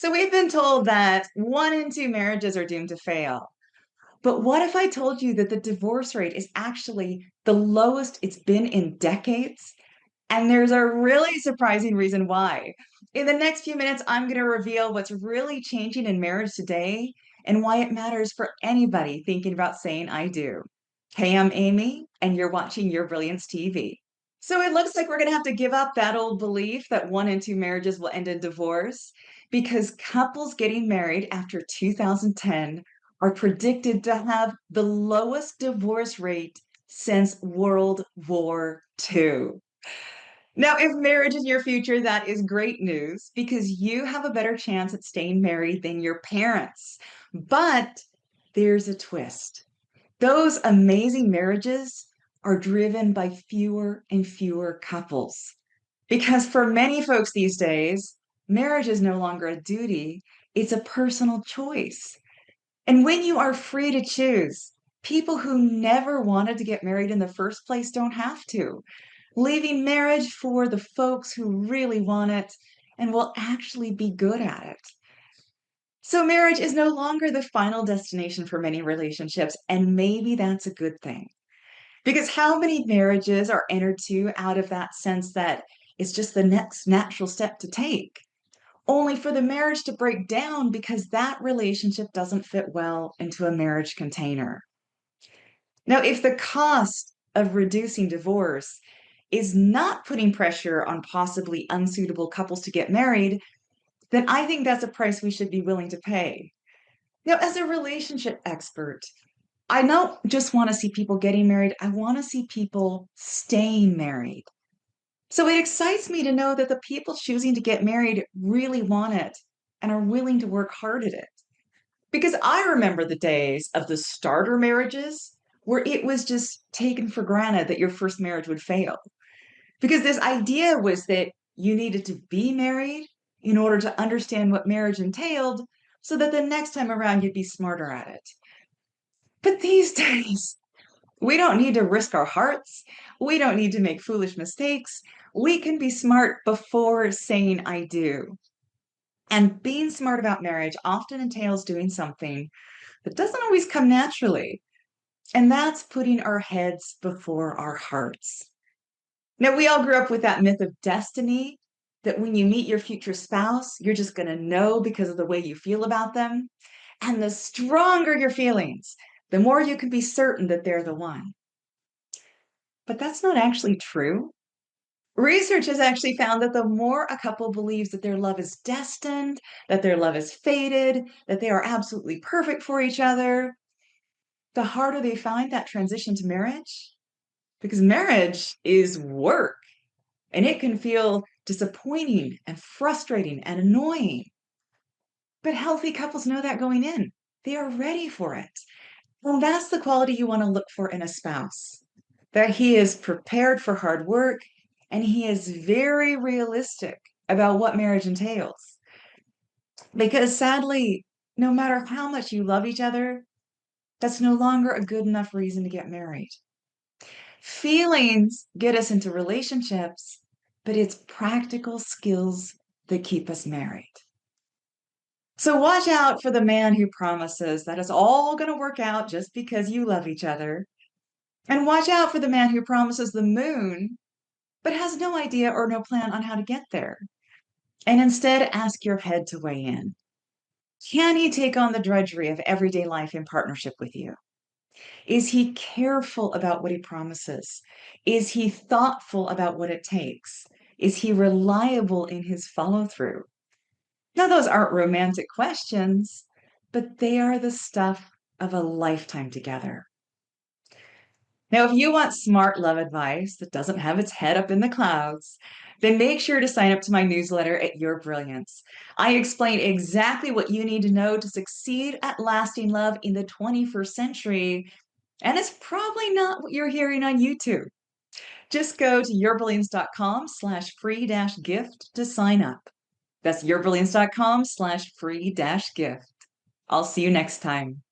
So we've been told that one in two marriages are doomed to fail. But what if I told you that the divorce rate is actually the lowest it's been in decades? And there's a really surprising reason why. In the next few minutes, I'm going to reveal what's really changing in marriage today and why it matters for anybody thinking about saying I do. Hey, I'm Amy, and you're watching Your Brilliance TV. So it looks like we're going to have to give up that old belief that one in two marriages will end in divorce because couples getting married after 2010 are predicted to have the lowest divorce rate since World War II. Now, if marriage is your future, that is great news because you have a better chance at staying married than your parents. But there's a twist. Those amazing marriages are driven by fewer and fewer couples. Because for many folks these days, marriage is no longer a duty, it's a personal choice. And when you are free to choose, people who never wanted to get married in the first place don't have to, leaving marriage for the folks who really want it and will actually be good at it. So, marriage is no longer the final destination for many relationships, and maybe that's a good thing. Because how many marriages are entered to out of that sense that it's just the next natural step to take, only for the marriage to break down because that relationship doesn't fit well into a marriage container? Now, if the cost of reducing divorce is not putting pressure on possibly unsuitable couples to get married, then I think that's a price we should be willing to pay. Now, as a relationship expert, I don't just want to see people getting married, I want to see people staying married. So it excites me to know that the people choosing to get married really want it and are willing to work hard at it. Because I remember the days of the starter marriages where it was just taken for granted that your first marriage would fail. Because this idea was that you needed to be married in order to understand what marriage entailed so that the next time around you'd be smarter at it. But these days, we don't need to risk our hearts. We don't need to make foolish mistakes. We can be smart before saying I do. And being smart about marriage often entails doing something that doesn't always come naturally. And that's putting our heads before our hearts. Now, we all grew up with that myth of destiny that when you meet your future spouse, you're just going to know because of the way you feel about them. And the stronger your feelings, the more you can be certain that they're the one. But that's not actually true. Research has actually found that the more a couple believes that their love is destined, that their love is fated, that they are absolutely perfect for each other, the harder they find that transition to marriage. Because marriage is work and it can feel disappointing and frustrating and annoying. But healthy couples know that going in, they are ready for it. Well, that's the quality you want to look for in a spouse, that he is prepared for hard work and he is very realistic about what marriage entails. Because sadly, no matter how much you love each other, that's no longer a good enough reason to get married. Feelings get us into relationships, but it's practical skills that keep us married. So watch out for the man who promises that it's all going to work out just because you love each other. And watch out for the man who promises the moon, but has no idea or no plan on how to get there. And instead, ask your head to weigh in. Can he take on the drudgery of everyday life in partnership with you? Is he careful about what he promises? Is he thoughtful about what it takes? Is he reliable in his follow through? Now, those aren't romantic questions, but they are the stuff of a lifetime together. Now, if you want smart love advice that doesn't have its head up in the clouds, then make sure to sign up to my newsletter at Your Brilliance. I explain exactly what you need to know to succeed at lasting love in the 21st century. And it's probably not what you're hearing on YouTube. Just go to yourbrilliance.com/free-gift to sign up. That's yourbrilliance.com/free-gift. I'll see you next time.